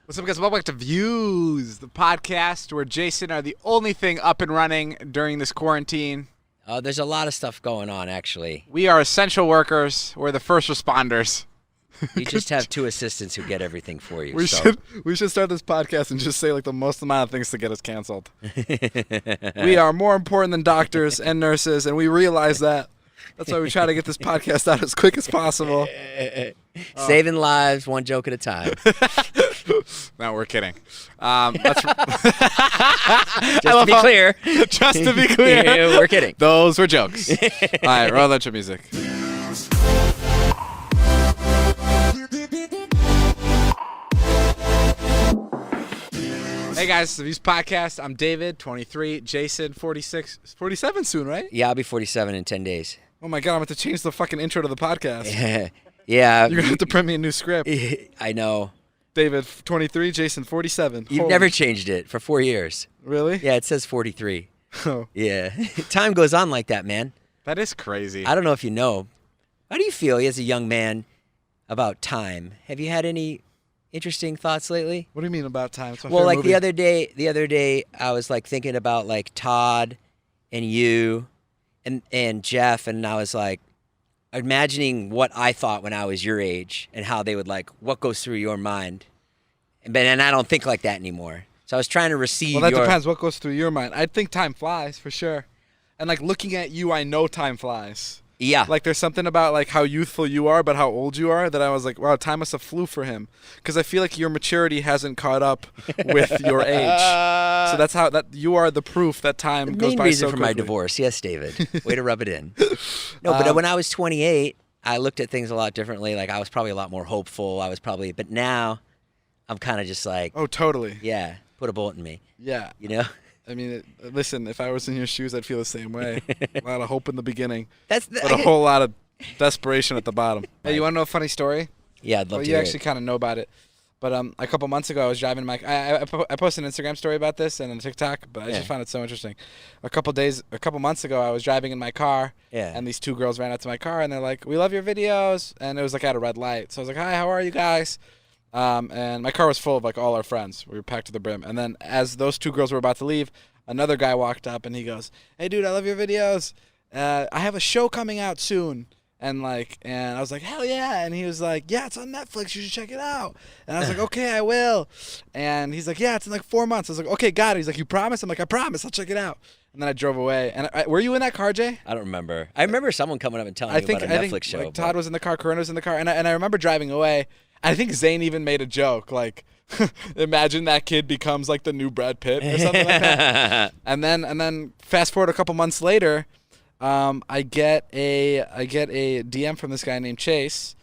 What's up, guys? Welcome back to Views, the podcast where Jason are the only thing up and running during this quarantine. There's a lot of stuff going on, actually. We are essential workers. We're the first responders. You just have two assistants who get everything for you. We should start this podcast and just say like the most amount of things to get us canceled. We are more important than doctors and nurses, and we realize that. That's why we try to get this podcast out as quick as possible. Saving lives, one joke at a time. No, we're kidding. Just to be clear. Just to be clear. We're kidding. Those were jokes. All right, roll that music. Hey guys, the Views Podcast. I'm David, 23, Jason, 46, 47 soon, right? Yeah, I'll be 47 in 10 days. Oh my God, I'm going to change the fucking intro to the podcast. Yeah. You're going to have to print me a new script. I know. David, 23, Jason, 47. You've never changed it for 4 years. Really? Yeah, it says 43. Oh. Yeah. Time goes on like that, man. That is crazy. I don't know if you know. How do you feel as a young man about time? Have you had any interesting thoughts lately? What do you mean about time? It's my Well, favorite like movie. the other day, I was like thinking about like Todd and you and Jeff, and I was like imagining what I thought when I was your age and how they would like what goes through your mind. And I don't think like that anymore. So I was trying to receive. Well, that depends what goes through your mind. I think time flies for sure. And like looking at you, I know time flies. Yeah. Like there's something about like how youthful you are, but how old you are that I was like, wow, time must have flew for him. Because I feel like your maturity hasn't caught up with your age. So that's how that you are the proof that time goes by so quickly. Main reason for my divorce. Yes, David. Way to rub it in. No, but when I was 28, I looked at things a lot differently. Like I was probably a lot more hopeful. But now I'm kind of just like, Oh, totally. yeah, put a bullet in me. Yeah. You know? I mean, listen, if I was in your shoes, I'd feel the same way. A lot of hope in the beginning, But but a whole lot of desperation at the bottom. Hey, you want to know a funny story? Yeah, I'd love Well, to you hear actually it. kind of know about it. But a couple months ago, I was driving my. I posted an Instagram story about this and on TikTok, but I Yeah. just found it so interesting. A couple months ago, I was driving in my car, Yeah. and these two girls ran out to my car, and they're like, "We love your videos," and it was like at a red light. So I was like, "Hi, how are you guys?" And my car was full of like all our friends. We were packed to the brim. And then as those two girls were about to leave, another guy walked up and he goes, "Hey, dude, I love your videos. I have a show coming out soon." And I was like, "Hell yeah!" And he was like, "Yeah, it's on Netflix. You should check it out." And I was like, "Okay, I will." And he's like, "Yeah, it's in like 4 months." I was like, "Okay, got it." He's like, "You promise?" I'm like, "I promise. I'll check it out." And then I drove away. And were you in that car, Jay? I don't remember. I remember someone coming up and telling me about a Netflix show. Like, Todd was in the car, Corinne was in the car, and I remember driving away. I think Zane even made a joke like, "Imagine that kid becomes like the new Brad Pitt or something like that." And then fast forward a couple months later, I get a DM from this guy named Chase,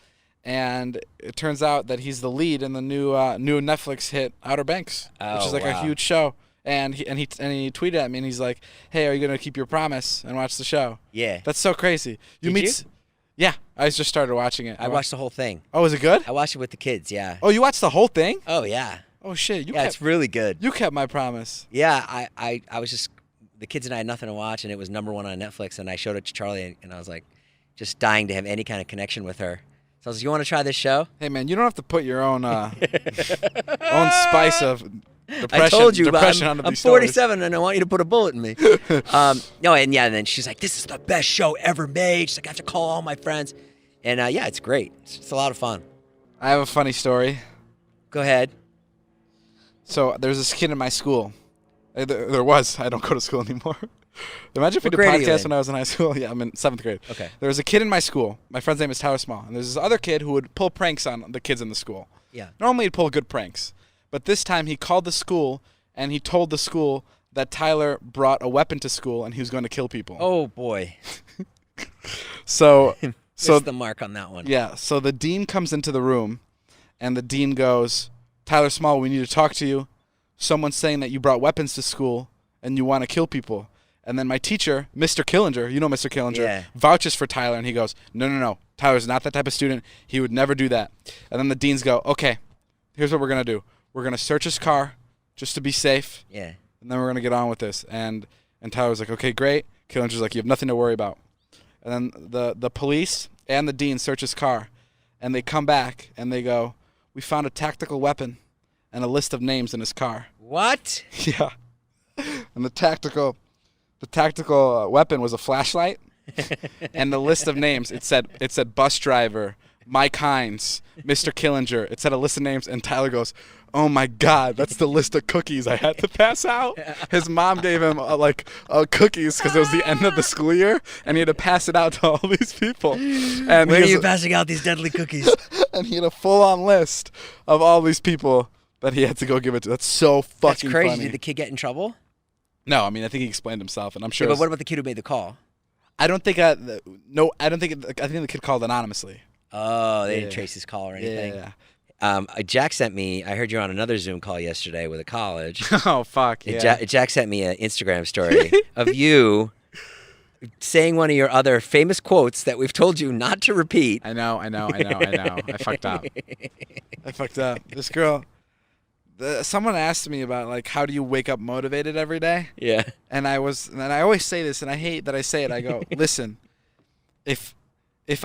and it turns out that he's the lead in the new Netflix hit Outer Banks, which is like a huge show. And he tweeted at me and he's like, "Hey, are you gonna keep your promise and watch the show?" Yeah. That's so crazy. Did you? Yeah, I just started watching it. I watched the whole thing. Oh, is it good? I watched it with the kids, yeah. Oh, you watched the whole thing? Oh, yeah. Oh shit, It's really good. you kept my promise. Yeah, I was just, the kids and I had nothing to watch, and it was #1 on Netflix, and I showed it to Charlie, and I was like, just dying to have any kind of connection with her. So I was like, "You want to try this show?" Hey man, you don't have to put your own own spice of depression. I told you, but onto I'm these stories. 47, and I want you to put a bullet in me. No, and yeah, and then she's like, "This is the best show ever made." She's like, "I have to call all my friends." And yeah, it's great. It's a lot of fun. I have a funny story. Go ahead. So there's this kid in my school. There was. I don't go to school anymore. Imagine if we What did grade are you podcasts in? when I was in high school. Yeah, I'm in 7th grade. Okay. There was a kid in my school. My friend's name is Tyler Small. And there's this other kid who would pull pranks on the kids in the school. Yeah. Normally he'd pull good pranks. But this time he called the school and he told the school that Tyler brought a weapon to school and he was going to kill people. Oh, boy. So Missed the mark on that one. yeah, so the dean comes into the room and the dean goes, "Tyler Small, we need to talk to you. Someone's saying that you brought weapons to school and you want to kill people." And then my teacher, Mr. Killinger, you know Mr. Killinger, Yeah. vouches for Tyler and he goes, No. Tyler's not that type of student. He would never do that. And then the deans go, "Okay, here's what we're going to do. We're going to search his car just to be safe. Yeah. And then we're going to get on with this." And Tyler was like, "Okay, great." Killinger's like, "You have nothing to worry about." And then the police and the dean search his car. And they come back and they go, "We found a tactical weapon." and a list of names in his car. What? Yeah. And the tactical weapon was a flashlight. And the list of names, it said bus driver, Mike Hines, Mr. Killinger. It said a list of names, and Tyler goes, "Oh my God, that's the list of cookies I had to pass out." His mom gave him cookies because it was the end of the school year, and he had to pass it out to all these people. And When are you passing out these deadly cookies? And he had a full-on list of all these people that he had to go give it to. That's so fucking That's crazy. funny. Did the kid get in trouble? No, I mean, I think he explained himself, and I'm sure. Yeah, but what about the kid who made the call? I don't think. I think the kid called anonymously. Oh, they didn't trace his call or anything. Yeah. Jack sent me. I heard you were on another Zoom call yesterday with a college. Oh fuck yeah. Jack sent me an Instagram story of you saying one of your other famous quotes that we've told you not to repeat. I know. I fucked up. This girl. Someone asked me about like how do you wake up motivated every day? Yeah. And I always say this, and I hate that I say it. I go, listen, if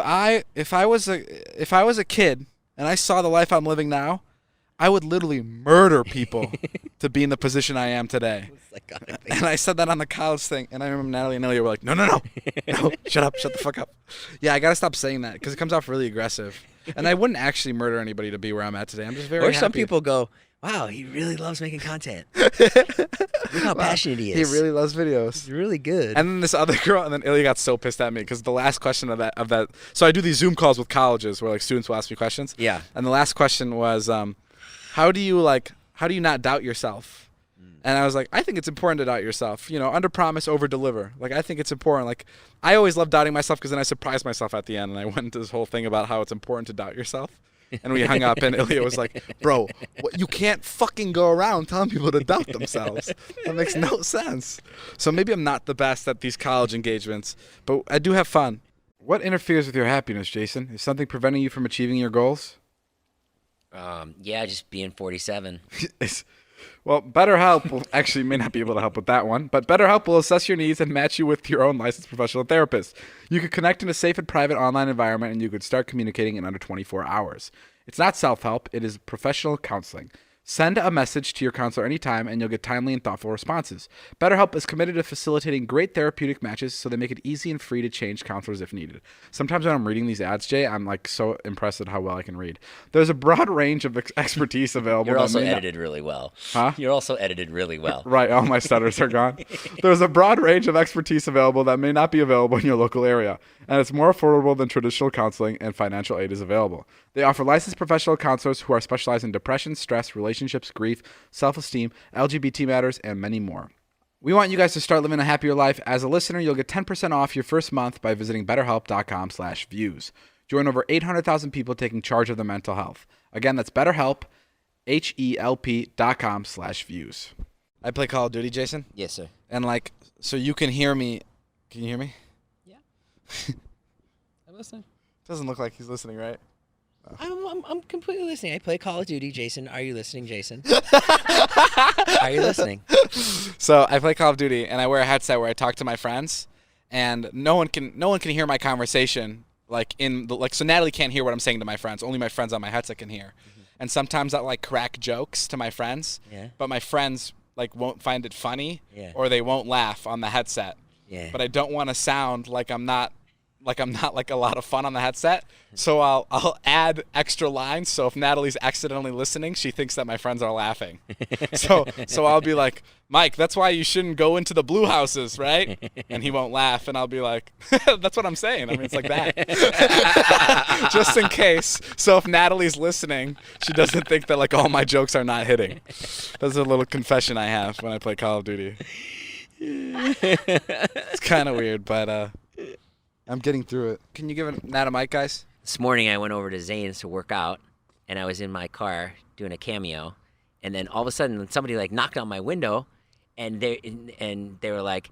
I was a kid and I saw the life I'm living now, I would literally murder people to be in the position I am today. And I said that on the college thing, and I remember Natalie and Ilya were like, no, shut the fuck up. Yeah, I gotta stop saying that because it comes off really aggressive. And I wouldn't actually murder anybody to be where I'm at today. I'm just very happy. Some people go, wow, he really loves making content. Look how passionate he is. He really loves videos. He's really good. And then this other girl, and then Ilya got so pissed at me because the last question of that. So I do these Zoom calls with colleges where like students will ask me questions. Yeah. And the last question was, how do you not doubt yourself? And I was like, I think it's important to doubt yourself. Under promise, over deliver. Like I think it's important. Like I always love doubting myself because then I surprise myself at the end, and I went into this whole thing about how it's important to doubt yourself. And we hung up, and Ilya was like, bro, you can't fucking go around telling people to doubt themselves. That makes no sense. So maybe I'm not the best at these college engagements, but I do have fun. What interferes with your happiness, Jason? Is something preventing you from achieving your goals? Yeah, just being 47. Well, BetterHelp actually may not be able to help with that one, but BetterHelp will assess your needs and match you with your own licensed professional therapist. You could connect in a safe and private online environment, and you could start communicating in under 24 hours. It's not self-help, it is professional counseling. Send a message to your counselor anytime, and you'll get timely and thoughtful responses. BetterHelp is committed to facilitating great therapeutic matches, so they make it easy and free to change counselors if needed. Sometimes when I'm reading these ads, Jay, I'm like so impressed at how well I can read. There's a broad range of expertise available. You're also edited really well. Huh? You're also edited really well. Right, all my stutters are gone. There's a broad range of expertise available that may not be available in your local area, and it's more affordable than traditional counseling, and financial aid is available. They offer licensed professional counselors who are specialized in depression, stress, relationships, grief, self-esteem, LGBT matters, and many more. We want you guys to start living a happier life. As a listener, you'll get 10% off your first month by visiting BetterHelp.com/views. Join over 800,000 people taking charge of their mental health. Again, that's BetterHelp, HELP.com/views. I play Call of Duty, Jason. Yes, sir. And so you can hear me. Can you hear me? Yeah. I'm listening. Doesn't look like he's listening, right? I'm completely listening. I play Call of Duty, Jason. Are you listening, Jason? Are you listening? So I play Call of Duty, and I wear a headset where I talk to my friends, and no one can hear my conversation. So Natalie can't hear what I'm saying to my friends. Only my friends on my headset can hear. Mm-hmm. And sometimes I crack jokes to my friends. Yeah. But my friends won't find it funny. Yeah. Or they won't laugh on the headset. Yeah. But I don't want to sound like I'm not a lot of fun on the headset, so I'll add extra lines. So if Natalie's accidentally listening, she thinks that my friends are laughing. So I'll be like, Mike, that's why you shouldn't go into the blue houses, right? And he won't laugh, and I'll be like, that's what I'm saying. I mean, it's like that, just in case. So if Natalie's listening, she doesn't think that all my jokes are not hitting. That's a little confession I have when I play Call of Duty. It's kind of weird, but I'm getting through it. Can you give Nat a mic, guys? This morning I went over to Zane's to work out, and I was in my car doing a cameo, and then all of a sudden somebody knocked on my window, and they were like,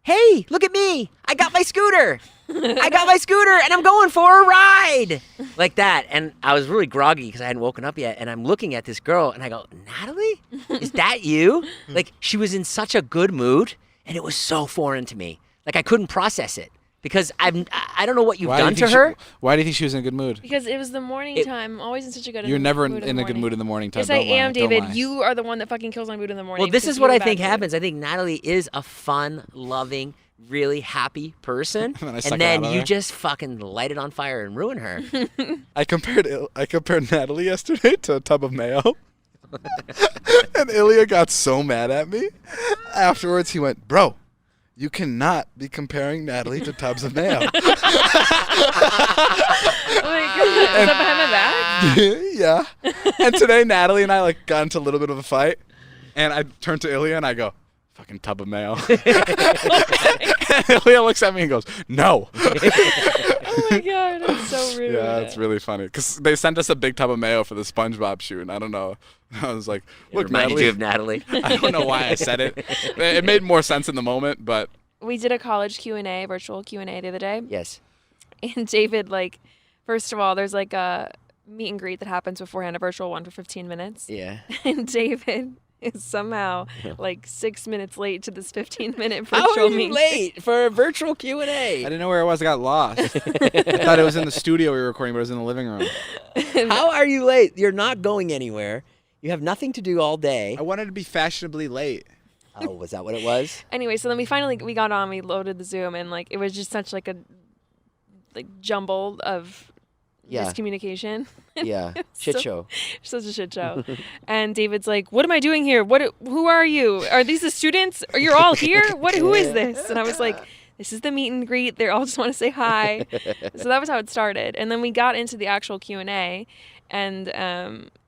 "Hey, look at me! I got my scooter! I got my scooter, and I'm going for a ride!" Like that, and I was really groggy because I hadn't woken up yet, and I'm looking at this girl, and I go, "Natalie, is that you?" She was in such a good mood, and it was so foreign to me. I couldn't process it. Because I don't know what you've Why do you done to think her. Why do you think she was in a good mood? Because it was the morning time. I'm always in such a good mood. You're never mood in a good mood in the morning time. Yes, I Don't lie. am, Don't David. lie. You are the one that fucking kills my mood in the morning. Well, this because is what you're I in a think bad mood. happens. I think Natalie is a fun, loving, really happy person, And I suck and it then out of you her. just fucking light it on fire and ruin her. I compared Natalie yesterday to a tub of mayo. And Ilya got so mad at me. Afterwards, he went, "Bro, you cannot be comparing Natalie to tubs of mayo." Oh my god, is that behind my back? Yeah. And today, Natalie and I like got into a little bit of a fight, and I turned to Ilya and I go, "Fucking tub of mayo." And Ilya looks at me and goes, "No." Oh my god, that's so rude. Yeah, it's really funny because they sent us a big tub of mayo for the SpongeBob shoot, and I don't know. I was like, "Look, Reminded Natalie." you of Natalie. I don't know why I said it. It made more sense in the moment, but We did a college Q&A, virtual Q&A the other day. Yes. And David, like, first of all, there's like a meet and greet that happens beforehand, a virtual one for 15 minutes. Yeah. And David is somehow like 6 minutes late to this 15-minute How virtual are you meet. late for a virtual I Q&A? didn't know where I was. I got lost. I thought it was in the studio we were recording, but it was in the living room. How are you late? You're not going anywhere. You have nothing to do all day. I wanted to be fashionably late. Oh, was that what it was? Anyway, so then we got on, we loaded the Zoom, and like it was just such like a jumble of Yeah. miscommunication. Yeah. Shit show. Such a shit show. And David's like, "What am I doing here? Who are you? Are these the students? Are you all here? Who is this?" And I was like, "This is the meet and greet. They all just want to say hi." So that was how it started. And then we got into the actual Q&A, and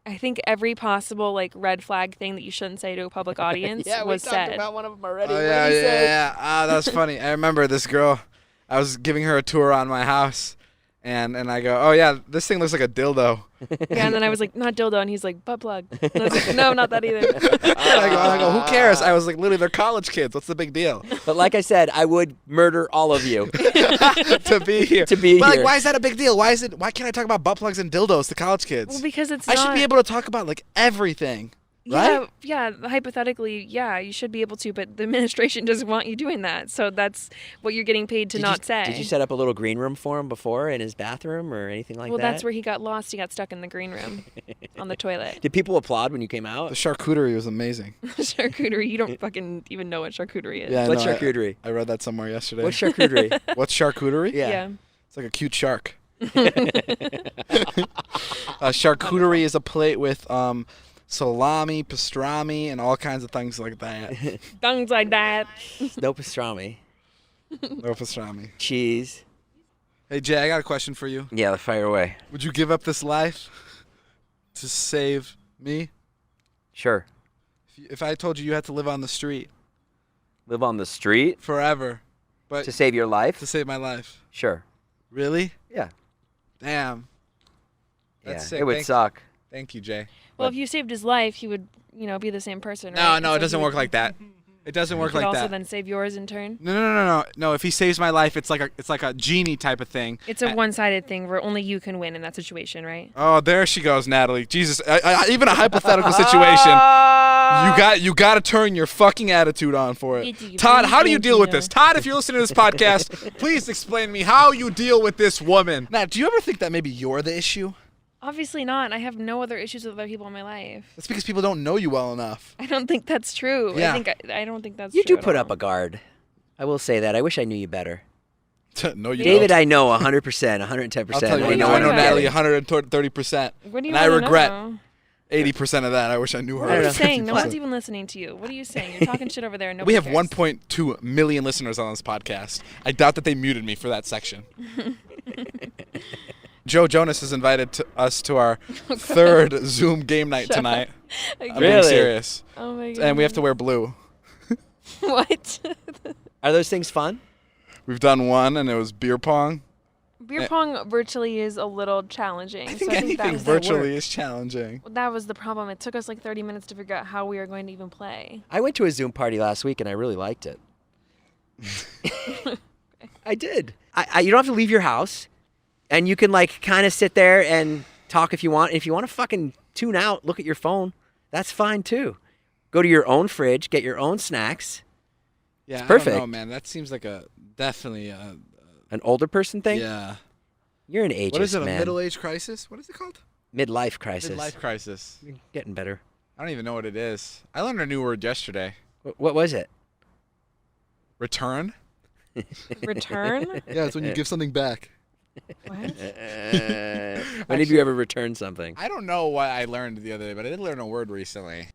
I think every possible like red flag thing that you shouldn't say to a public audience was said. one of them already. Oh, yeah. Ah, that was funny. I remember this girl. I was giving her a tour on my house, and I go, "Oh, yeah, this thing looks like a dildo." Yeah, and then I was like, "Not dildo," and he's like, "Butt plug." And I was like, "No, not that either." And I go, "Who cares?" I was like, "Literally, they're college kids. What's the big deal?" But like I said, I would murder all of you. To be here. To be but like, here. why is that a big deal? Why can't I talk about butt plugs and dildos to college kids? Well, because it's I not. should be able to talk about like everything, right? Yeah, hypothetically, yeah, you should be able to, but the administration doesn't want you doing that. So that's what you're getting paid to not say. Did you set up a little green room for him before in his bathroom or anything like Well, that? that's where he got lost. He got stuck in the green room on the toilet. Did people applaud when you came The out? charcuterie was amazing. Charcuterie. You don't fucking even know what charcuterie is. Yeah, I What's know. charcuterie? I read that somewhere yesterday. What's charcuterie? What's charcuterie? Yeah. It's like a cute shark. Charcuterie is a plate with salami, pastrami, and all kinds of things like that. Things like that. No pastrami. No pastrami. Cheese. Hey Jay, I got a question for you. Yeah, fire away. Would you give up this life to save me? Sure. If I told you you had to live on the street Live on the street forever, but to save your life? to save my life, Sure. really? Yeah. Damn. That's Yeah. sick. It would suck. Thank you, Jay. Well, if you saved his life, he would, be the same person. No, right? no, So it doesn't he work would- like that. It doesn't he work could like also that. then save yours in turn. No. If he saves my life, it's like a genie type of thing. It's a one-sided thing where only you can win in that situation, right? Oh, there she goes, Natalie. Jesus, even a hypothetical situation, you got to turn your fucking attitude on for it. Todd, how do you deal with this? Todd, if you're listening to this podcast, please explain to me how you deal with this woman. Now, do you ever think that maybe you're the issue? Obviously not. I have no other issues with other people in my life. That's because people don't know you well enough. I don't think that's true. Yeah. I don't think that's You true. do put up a guard. I will say that. I wish I knew you better. No, you David, don't. I know 100%, 110%. I'll tell you What right do now, you I know wanna Natalie know? 130%. What do you And I wanna regret know? 80% of that. I wish I knew her. What are you know. saying? No 50%. one's even listening to you. What are you saying? You're talking shit over there. We Nobody have cares. 1.2 million listeners on this podcast. I doubt that they muted me for that section. Joe Jonas has invited us to our third Zoom game night tonight. I'm being Really? serious. Oh my god. And we have to wear blue. What? Are those things fun? We've done one, and it was beer pong. Beer pong virtually is a little challenging. I think that anything was virtually is challenging. that was the problem. It took us like 30 minutes to figure out how we were going to even play. I went to a Zoom party last week, and I really liked it. I did. You don't have to leave your house, and you can like kind of sit there and talk if you want. If you want to fucking tune out, look at your phone. That's fine too. Go to your own fridge, get your own snacks. Yeah, perfect. I don't know, man. That seems like definitely An older person thing? Yeah. You're an ageist, What is it? A man. middle-age crisis? What is it called? Midlife crisis. Midlife crisis. You're getting better. I don't even know what it is. I learned a new word yesterday. What was it? Return. Return? Yeah, it's when you give something back. What? When did you ever return something? I don't know what I learned the other day, but I did learn a word recently.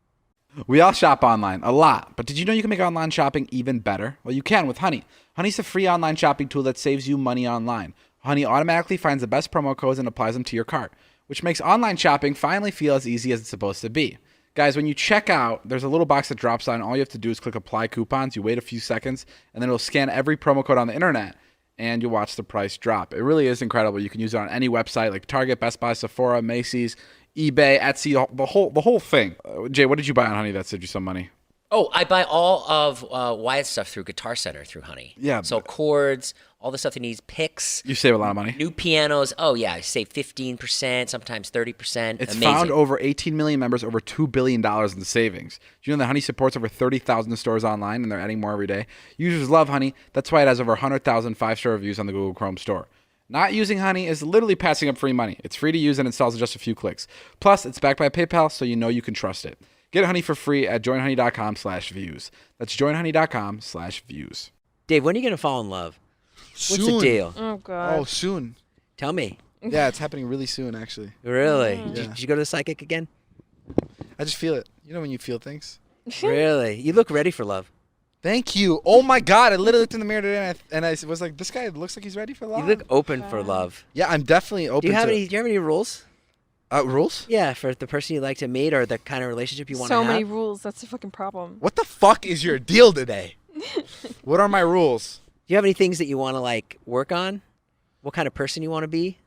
We all shop online, a lot. But did you know you can make online shopping even better? Well, you can with Honey. Honey's a free online shopping tool that saves you money online. Honey automatically finds the best promo codes and applies them to your cart, which makes online shopping finally feel as easy as it's supposed to be. Guys, when you check out, there's a little box that drops on. All you have to do is click apply coupons. You wait a few seconds, and then it'll scan every promo code on the internet, and you'll watch the price drop. It really is incredible. You can use it on any website like Target, Best Buy, Sephora, Macy's, eBay, Etsy, the whole thing. Jay, what did you buy on Honey that saved you some money? Oh, I buy all of Wyatt's stuff through Guitar Center through Honey. Yeah. So chords, all the stuff he needs, picks. You save a lot of money. New pianos. Oh, yeah. I save 15%, sometimes 30%. It's Amazing. found over 18 million members, over $2 billion in savings. Do you know that Honey supports over 30,000 stores online, and they're adding more every day? Users love Honey. That's why it has over 100,000 five-star reviews on the Google Chrome store. Not using Honey is literally passing up free money. It's free to use and installs in just a few clicks. Plus, it's backed by PayPal, so you know you can trust it. Get Honey for free at joinhoney.com/views. That's joinhoney.com/views. Dave, when are you going to fall in love? Soon. What's the deal? Oh, God. Oh, soon. Tell me. Yeah, it's happening really soon, actually. Really? Yeah. Did you go to the psychic again? I just feel it. You know when you feel things? Really? You look ready for love. Thank you. Oh, my God. I literally looked in the mirror today, and I was like, this guy looks like he's ready for love. You look open for love. Yeah, I'm definitely open Do you have to any? Do you have any rules? rules? Yeah, for the person you like to meet or the kind of relationship you want to So have. many rules. That's the fucking problem. What the fuck is your deal today? What are my rules? Do you have any things that you want to like work on? What kind of person you want to be?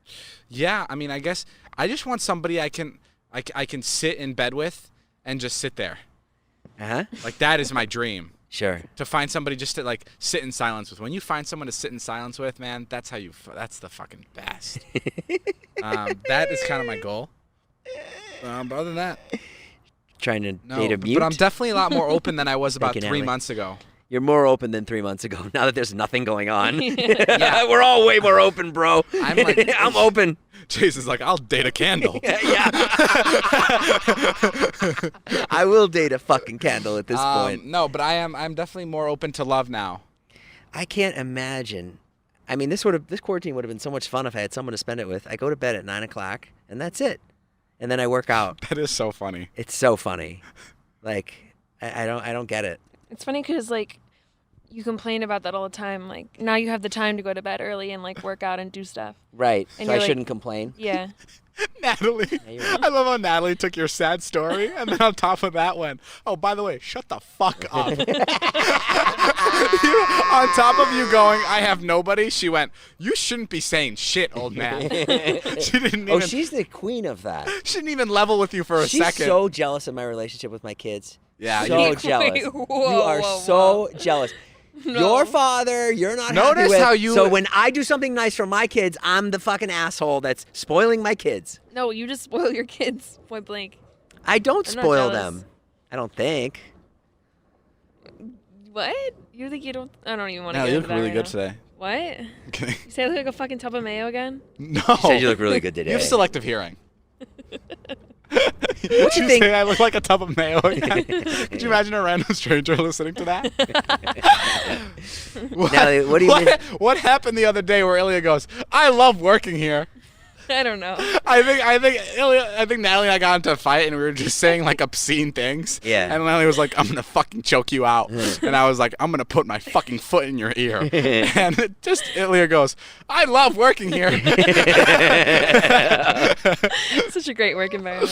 Yeah, I mean, I guess I just want somebody I can sit in bed with and just sit there. Uh-huh. Like that is my dream. Sure. To find somebody just to like sit in silence with. When you find someone to sit in silence with, man, that's that's the fucking best. That is kind of my goal. But other than that, Trying to no. date a mute? But I'm definitely a lot more open than I was about Thank you, 3 Natalie. months ago. You're more open than 3 months ago. Now that there's nothing going on. Yeah. We're all way more open, bro. I'm like- I'm open. Jason's like, I'll date a candle. Yeah. I will date a fucking candle at this point. No, but I'm definitely more open to love now. I can't imagine. I mean, this quarantine would have been so much fun if I had someone to spend it with. I go to bed at 9 o'clock, and that's it. And then I work out. That is so funny. It's so funny. Like, I don't get it. It's funny because, like, you complain about that all the time. Like, now you have the time to go to bed early and, like, work out and do stuff. Right. And So I you're like- shouldn't complain. Yeah. Natalie, you're right. I love how Natalie took your sad story and then on top of that went, oh, by the way, shut the fuck up. On top of you going, I have nobody, she went, you shouldn't be saying shit, old man. She didn't even, Oh, she's the queen of that. she didn't even level with you for a She's second. so jealous of my relationship with my kids. Yeah, So you- jealous. Wait, You whoa, are whoa, so jealous. No. Your father, you're not happy Notice with. how you- So when I do something nice for my kids, I'm the fucking asshole that's spoiling my kids. No, you just spoil your kids, point blank. I don't I'm not spoil jealous. them. I don't think. What? You think you don't? I don't even want to Natalie, get you into look really that good right today. now. What? Okay. You say I look like a fucking tub of mayo again? No. You said you look really good today. You have selective hearing. What Did you you think? say I look like a tub of mayo again? Could you imagine a random stranger listening to that? Natalie, what do you mean? What happened the other day where Ilya goes, I love working here. I don't know. I think Natalie and I got into a fight and we were just saying like obscene things. Yeah. And Natalie was like, I'm gonna fucking choke you out. And I was like, I'm gonna put my fucking foot in your ear. And it just Ilya goes, I love working here. Such a great work environment.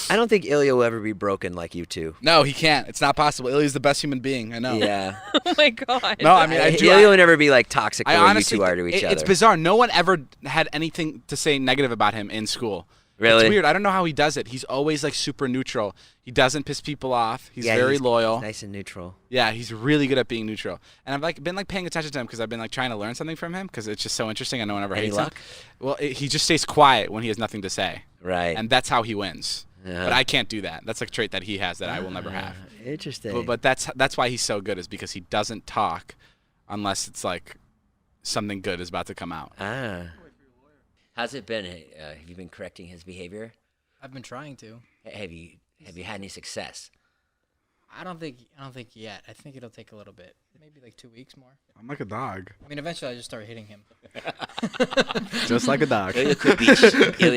I don't think Ilya will ever be broken like you two. No, he can't. It's not possible. Ilya's the best human being. I know. Yeah. Oh my god. No, I mean I do. Ilya will never be like toxic the I way honestly, you two are to each other. It's bizarre. No one ever had anything to say negative about him in school. Really? It's weird. I don't know how he does it. He's always like super neutral. He doesn't piss people off. He's very loyal. He's nice and neutral. Yeah, he's really good at being neutral. And I've like been like paying attention to him because I've been like trying to learn something from him because it's just so interesting and no one ever Any hates luck? him. Well, he just stays quiet when he has nothing to say. Right. And that's how he wins. Uh-huh. But I can't do that. That's a trait that he has that I will never have. Interesting. But that's why he's so good is because he doesn't talk unless it's like something good is about to come out. How's it been? Have you been correcting his behavior? I've been trying to. Have you had any success? I don't think yet. I think it'll take a little bit. Maybe like 2 weeks more. I'm like a dog. I mean, eventually I just start hitting him. Just like a dog. Ilya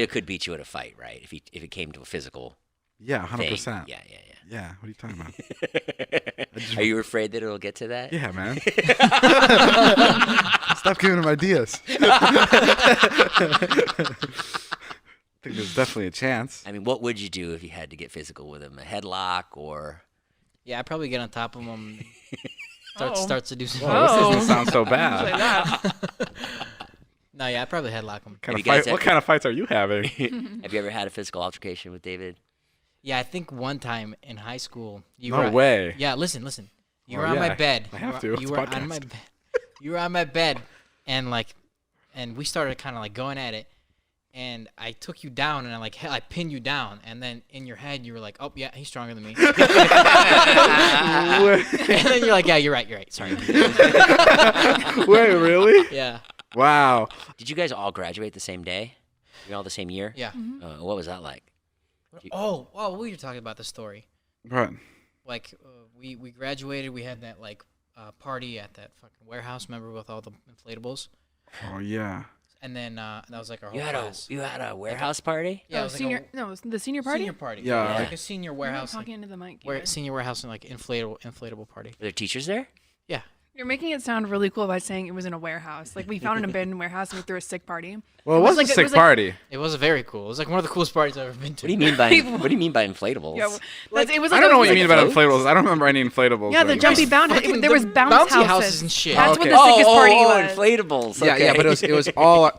could beat you at a fight, right? If it came to a physical. Yeah, thing. 100%. Yeah. Yeah, what are you talking about? Are you afraid that it'll get to that? Yeah, man. Stop giving him ideas. I think there's definitely a chance. I mean, what would you do if you had to get physical with him? A headlock or? Yeah, I'd probably get on top of him. Oh. Starts to do some. Well, this doesn't sound so bad. Like that. No, yeah, I'd probably headlock him. What kind of fights are you having? Have you ever had a physical altercation with David? Yeah, I think one time in high school. No way. Yeah, listen. You Oh, were on yeah, my bed. I have to. You It's were podcast. on my bed. You were on my bed, and we started kind of like going at it. And I took you down, and I pinned you down, and then in your head you were like, "Oh yeah, he's stronger than me." And then you're like, "Yeah, you're right. Sorry." Wait, really? Yeah. Wow. Did you guys all graduate the same day? You all the same year? Yeah. What was that like? Oh, we were talking about the story. Right. Like we graduated. We had that party at that fucking warehouse. Remember, with all the inflatables. Oh yeah. And then that was like our whole You class. had a warehouse party? Yeah, it Oh, was like senior. No, it was the senior party. senior party. Yeah. It was Yeah. like a senior You're not warehouse. talking into the mic. Senior warehouse and like inflatable party. Were there teachers there? Yeah. You're making it sound really cool by saying it was in a warehouse. Like we found an abandoned warehouse and we threw a sick party. Well, it was was like- a it sick was like- party. It was very cool. It was like one of the coolest parties I've ever been to. What do you mean by inflatables? Yeah, it was. I Like don't know what you like mean a- about inflatables. I don't remember any inflatables. Yeah, the like- jumpy bounce. fucking- There was the bounce bouncy houses. houses and shit. That's Okay. what the sickest party was. inflatables. Yeah, Okay. yeah, but it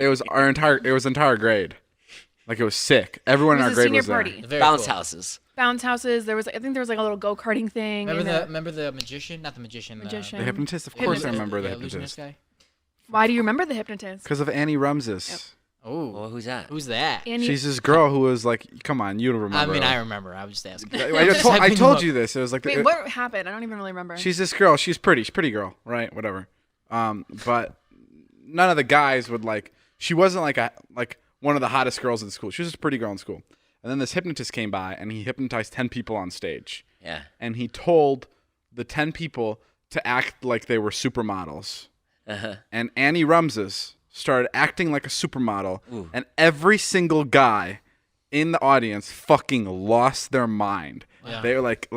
was our entire grade. Like it was sick. Everyone It in our was a grade senior was there. party. Very Bounce cool. houses. Bounce houses. I think there was like a little go karting thing. Remember the magician? Not the magician. Magician. The hypnotist, of course, I remember the illusionist hypnotist. guy. Why do you remember the hypnotist? Because of Annie Rumses. Oh, Well, who's that? who's that? Annie. She's this girl who was like, come on, you don't I remember. mean, her. I remember. I was just asking. I told you this. It was like, Wait, what happened? I don't even really remember. she's this girl. She's pretty. She's a pretty girl, right? Whatever. But none of the guys would like. She wasn't like one of the hottest girls in school. She was just a pretty girl in school. And then this hypnotist came by and he hypnotized 10 people on stage. Yeah. And he told the 10 people to act like they were supermodels. Uh-huh. And Annie Rumses started acting like a supermodel, and every single guy in the audience fucking lost their mind. Yeah. They were like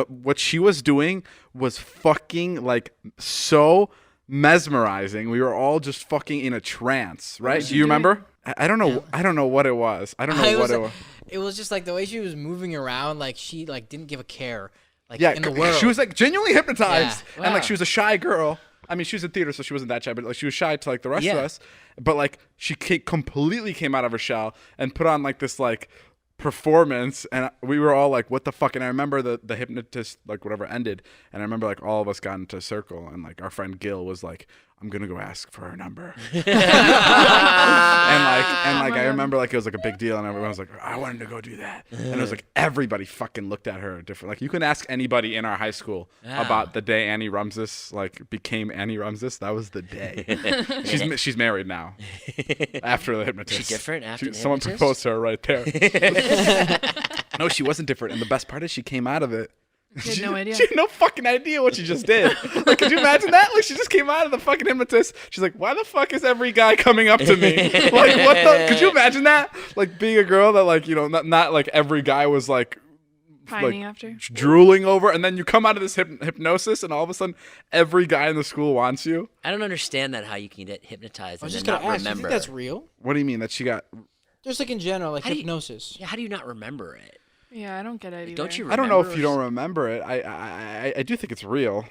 what she was doing was fucking like so mesmerizing. We were all just fucking in a trance, right? Do you remember? I don't know. Yeah. I don't know what it was. I don't know what it was. It was just like the way she was moving around, like she like didn't give a care. Like Yeah, in the world. she was like genuinely hypnotized, Yeah. and like Wow. she was a shy girl. I mean, she was in theater, so she wasn't that shy, but like she was shy to like the rest of Yeah. us. But like she completely came out of her shell and put on like this like performance, and we were all like, "What the fuck?" And I remember the hypnotist like whatever ended, and I remember like all of us got into a circle, and like our friend Gil was like, "I'm gonna go ask for her number," and I remember like it was like a big deal, and everyone was like, "I wanted to go do that," and it was like everybody fucking looked at her different. Like you can ask anybody in our high school about the day Annie Rumses like became Annie Rumses. That was the day. She's married now after the hypnotist. She different after the someone hypnotist? proposed to her right there. No, she wasn't different. And the best part is she came out of it. You had no idea. She had no fucking idea what she just did. Like, could you imagine that? Like, she just came out of the fucking hypnotist. She's like, why the fuck is every guy coming up to me? Like, what the? Could you imagine that? Like, being a girl that, like, you know, not like every guy was like, Pining after. drooling over, and then you come out of this hypnosis, and all of a sudden, every guy in the school wants you. I don't understand that how you can get hypnotized I was and just then gonna not ask. You remember. think that's real? What do you mean that she got? Just like in general, like How do you- hypnosis. Yeah, how do you not remember it? Yeah, I don't get it either. Don't you I don't know if remember you don't remember it. I do think it's real.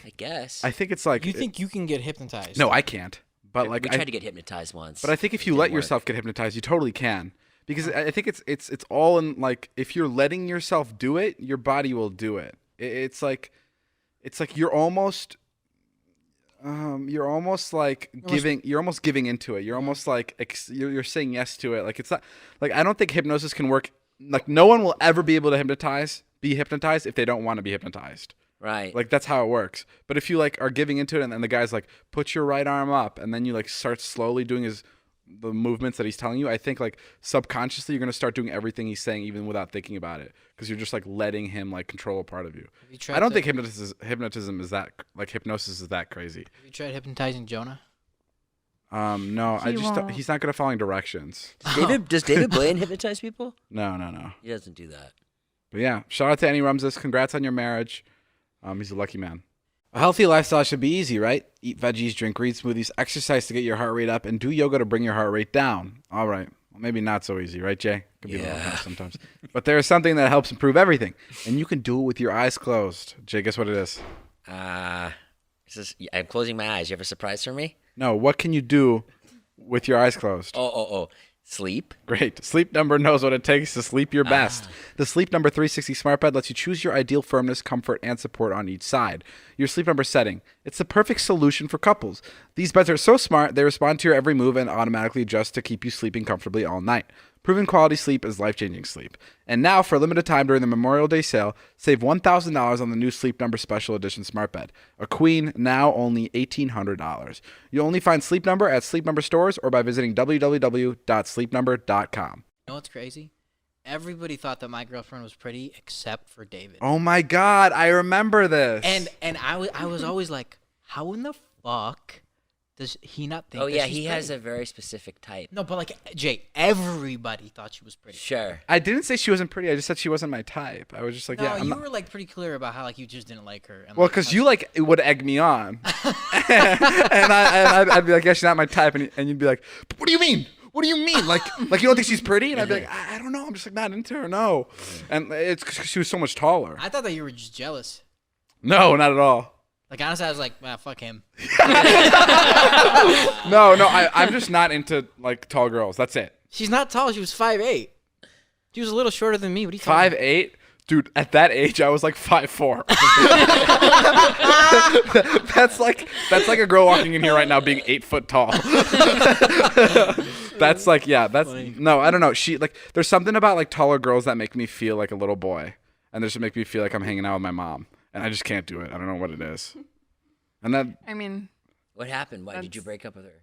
I guess. I think it's like You think you can get hypnotized? no, I can't. But like we tried to get hypnotized once. But I think if It you didn't let work. yourself get hypnotized, you totally can. Because I think it's all in like if you're letting yourself do it, your body will do it. It's like you're almost like you're almost giving into it. You're almost like you're saying yes to it. Like it's not like I don't think hypnosis can work. Like no one will ever be able to be hypnotized if they don't want to be hypnotized. Right. Like that's how it works. But if you like are giving into it and then the guy's like, put your right arm up, and then you like start slowly doing the movements that he's telling you, I think like subconsciously you're gonna start doing everything he's saying even without thinking about it, because you're just like letting him like control a part of you. I don't think hypnosis is that crazy. Have you tried hypnotizing Jonah? No, he's not good at following directions. Does David Blaine hypnotize people? No. He doesn't do that. But yeah, shout out to Annie Rumses. Congrats on your marriage. He's a lucky man. A healthy lifestyle should be easy, right? Eat veggies, drink green smoothies, exercise to get your heart rate up, and do yoga to bring your heart rate down. All right. Well, maybe not so easy, right, Jay? Could be a little tough sometimes. But there is something that helps improve everything, and you can do it with your eyes closed. Jay, guess what it is? I'm closing my eyes. You have a surprise for me? No, what can you do with your eyes closed? Oh. Sleep? Great. Sleep Number knows what it takes to sleep your best. The Sleep Number 360 Smart Bed lets you choose your ideal firmness, comfort, and support on each side. Your Sleep Number setting. It's the perfect solution for couples. These beds are so smart, they respond to your every move and automatically adjust to keep you sleeping comfortably all night. Proven quality sleep is life-changing sleep. And now, for a limited time during the Memorial Day sale, save $1,000 on the new Sleep Number Special Edition Smart Bed. A queen, now only $1,800. You'll only find Sleep Number at Sleep Number stores or by visiting www.sleepnumber.com. You know what's crazy? Everybody thought that my girlfriend was pretty except for David. Oh my God, I remember this. And I was always like, how in the fuck does he not think? Oh that yeah, she's he has pretty? a very specific type. No, but like Jay, everybody thought she was pretty. Sure. I didn't say she wasn't pretty. I just said she wasn't my type. I was just like, No, yeah. you were like pretty clear about how like you just didn't like her. And, Well, like, because how you like would egg me on, and I'd be like, yeah, she's not my type, and you'd be like, what do you mean? What do you mean? Like you don't think she's pretty? And I'd be like, I don't know. I'm just like not into her. No, and it's 'cause she was so much taller. I thought that you were just jealous. No, not at all. Like honestly, I was like, fuck him. No, I'm just not into like tall girls. That's it. She's not tall. She was 5'8". She was a little shorter than me. What are you talking 5'8"? Dude, at that age, I was like 5'4". That's like a girl walking in here right now being 8 foot tall. That's like, yeah, that's Funny. no, I don't know. She like, there's something about like taller girls that make me feel like a little boy, and they just make me feel like I'm hanging out with my mom, and I just can't do it. I don't know what it is. And then I mean, What happened? Why did you break up with her?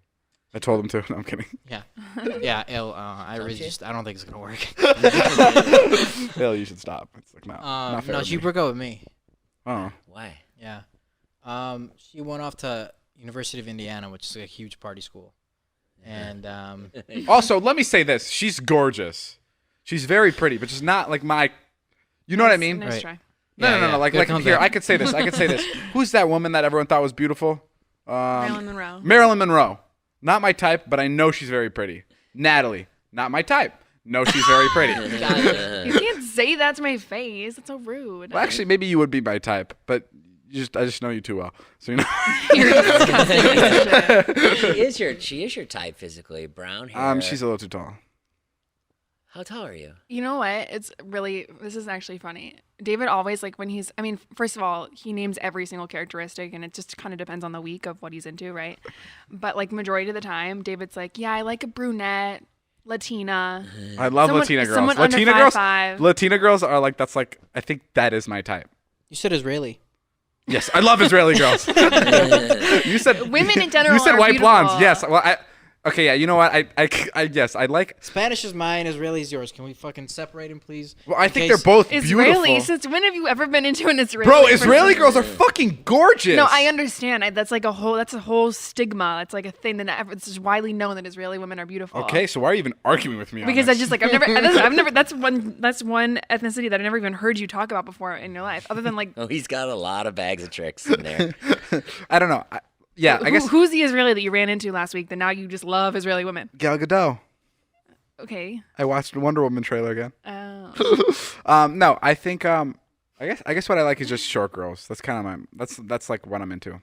I told him to. No, I'm kidding. Yeah, I really just I don't think it's gonna work. Hell, you should stop. It's like not fair No, with she me. broke up with me. Oh, Why? Yeah, she went off to University of Indiana, which is a huge party school, and also, let me say this: she's gorgeous. She's very pretty, but just not like my. You know what I mean? Nice Right. try. No. Like Good here, comeback. I could say this. Who's that woman that everyone thought was beautiful? Marilyn Monroe. Marilyn Monroe. Not my type, but I know she's very pretty. Natalie. Not my type. No, she's very pretty. You can't say that to my face. That's so rude. Well, actually, maybe you would be my type, but I just know you too well, so you know. You're disgusting. She is your type physically. Brown hair. She's a little too tall. How tall are you? You know what? This is actually funny. David always, like, first of all, he names every single characteristic, and it just kind of depends on the week of what he's into, right? But, like, majority of the time, David's like, yeah, I like a brunette, Latina. I love Latina girls. Someone under Latina girls. 5'5". Latina girls are like, that's like, I think that is my type. you said Israeli. Yes, I love Israeli girls. You said Women in general You said are white beautiful. blondes. Yes. Well, okay, yeah. You know what? Yes, I like. Spanish is mine. Israeli is yours. Can we fucking separate them, please? Well, I In think case- they're both Israeli. beautiful. Since when have you ever been into an Israeli? Bro, Israeli person? girls are fucking gorgeous. No, I understand. That's a whole stigma. That's like a thing that it's just widely known that Israeli women are beautiful. Okay, so why are you even arguing with me? Because on I this? just like I've never. That's one ethnicity that I never even heard you talk about before in your life, other than like. Oh, he's got a lot of bags of tricks in there. I don't know. I guess Who's the Israeli that you ran into last week that now you just love Israeli women? Gal Gadot. Okay. I watched the Wonder Woman trailer again. Oh. No, I think I guess what I like is just short girls. That's kind of that's like what I'm into.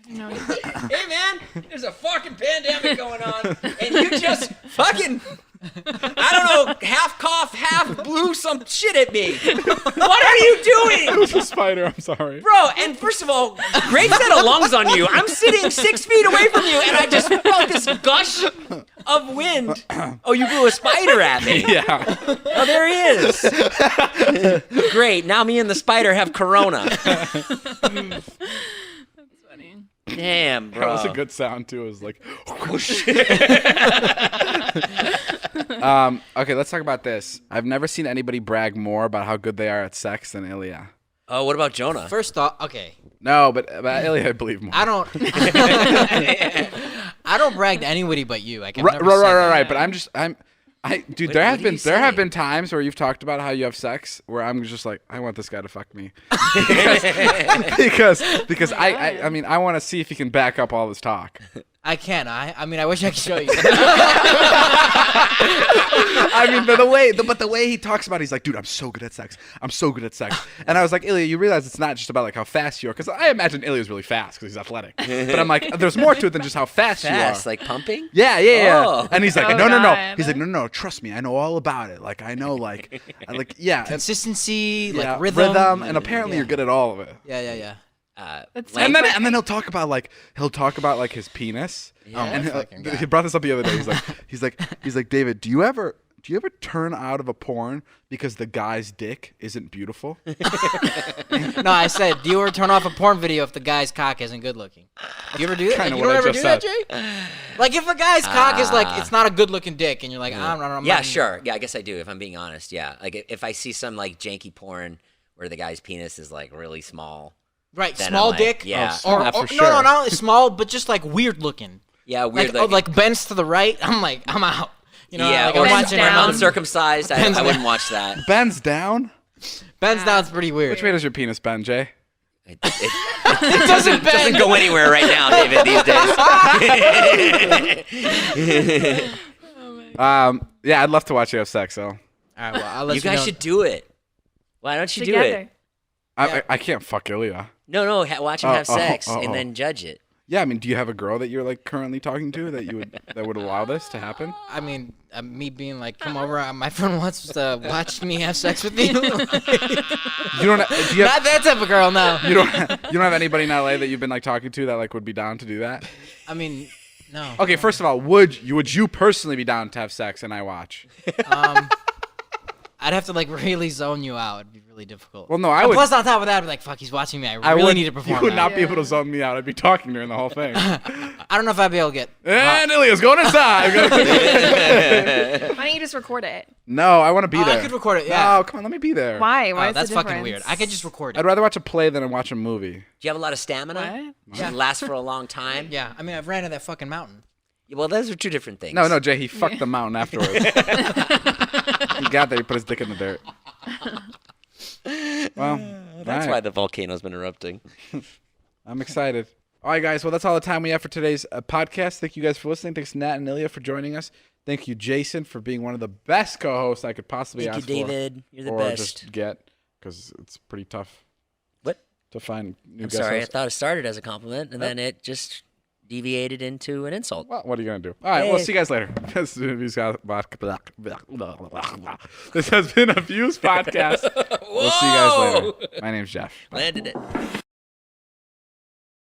No. Hey man, there's a fucking pandemic going on, and you just fucking I don't know, half cough, half blew some shit at me. What are you doing? It was a spider. I'm sorry. Bro, and first of all, great set of lungs on you. I'm sitting 6 feet away from you, and I just felt this gush of wind. Oh, you blew a spider at me. Yeah. Oh, there he is. Great. Now me and the spider have corona. Damn, bro. That was a good sound too. It was like, okay, let's talk about this. I've never seen anybody brag more about how good they are at sex than Ilya. Oh, what about Jonah? First off, okay. No, but Ilya, I believe more. I don't. I don't brag to anybody but you. Like, I've never said that. Right. But dude, What- there what have do you been say? times where you've talked about how you have sex where I'm just like, I want this guy to fuck me, because I mean I want to see if he can back up all this talk. I can. I mean, I wish I could show you. I mean, but the way he talks about it, he's like, dude, I'm so good at sex. I'm so good at sex. And I was like, Ilya, you realize it's not just about like how fast you are, because I imagine Ilya's really fast because he's athletic. But I'm like, there's more to it than just how fast you are. Like pumping? Yeah. Oh. And he's like, Oh, no. God. He's like, no, trust me, I know all about it. Like, I know, yeah. Consistency, Yeah, like rhythm. and apparently Yeah. you're good at all of it. Yeah. That's And then he'll talk about like his penis. And fucking guy. he brought this up the other day. He's like, David, do you ever turn out of a porn because the guy's dick isn't beautiful? No, I said, do you ever turn off a porn video if the guy's cock isn't good looking? Do you ever do that? Kinda You what don't I ever just do that, said. Jay? Like, if a guy's cock is like, it's not a good looking dick, and you're like, I'm Yeah, not- sure. Yeah, I guess I do, if I'm being honest. Yeah. Like, if I see some, like, janky porn where the guy's penis is, like, really small. Right, Then small I'm like, dick. yeah. Or, Yeah, for no, sure. not only small, but just like weird looking. Yeah, weird. Like bends to the right. I'm like, I'm out. You know, yeah, like or I'm Bends watching down. uncircumcised. Bends I wouldn't down. watch that. Bends down? Bends down's pretty weird. Which way does your penis bend, Jay? It It doesn't doesn't bend. go anywhere right now, David, these days. Yeah, I'd love to watch you have sex, so All right, well, I'll let You you guys know. should do it. Why don't you do together. it? I can't fuck Ilya. No, watch him have sex oh. and then judge it. Yeah, I mean, do you have a girl that you're like currently talking to that would allow this to happen? I mean, me being like, come over. My friend wants to watch me have sex with you. You don't. Do you have, Not that type of girl, no. you don't have anybody in LA that you'd been like talking to that like would be down to do that? I mean, no. Okay, first of all, would you personally be down to have sex and I watch? I'd have to like really zone you out. It'd be really difficult. Well, no, I And would. Plus, on top of that, I'd be like, fuck, he's watching me. I really would, need to perform. You would now. not be able to zone me out. I'd be talking during the whole thing. I don't know if I'd be able to get. And Ilya's going inside. Why don't you just record it? No, I want to be there. I could record it. Yeah. No, come on, let me be there. Why? Oh, Why is that's the fucking difference? weird. I could just record it. I'd rather watch a play than watch a movie. Do you have a lot of stamina? What? Does it last for a long time? Yeah. I mean, I've ran to that fucking mountain. Well, those are two different things. No, Jay, he fucked the mountain afterwards. He got there, he put his dick in the dirt. Well, That's all why right. the volcano's been erupting. I'm excited. All right, guys. Well, that's all the time we have for today's podcast. Thank you guys for listening. Thanks, Nat and Ilya, for joining us. Thank you, Jason, for being one of the best co-hosts I could possibly Thank you, ask for. David. You're the or best. just get, because it's pretty tough What? to find new I'm guest sorry. I hosts. thought it started as a compliment, and then it just deviated into an insult. Well, what are you going to do? All right, we'll Hey. see you guys later. This has been a Views podcast. We'll see you guys later. My name's Jeff. Landed it.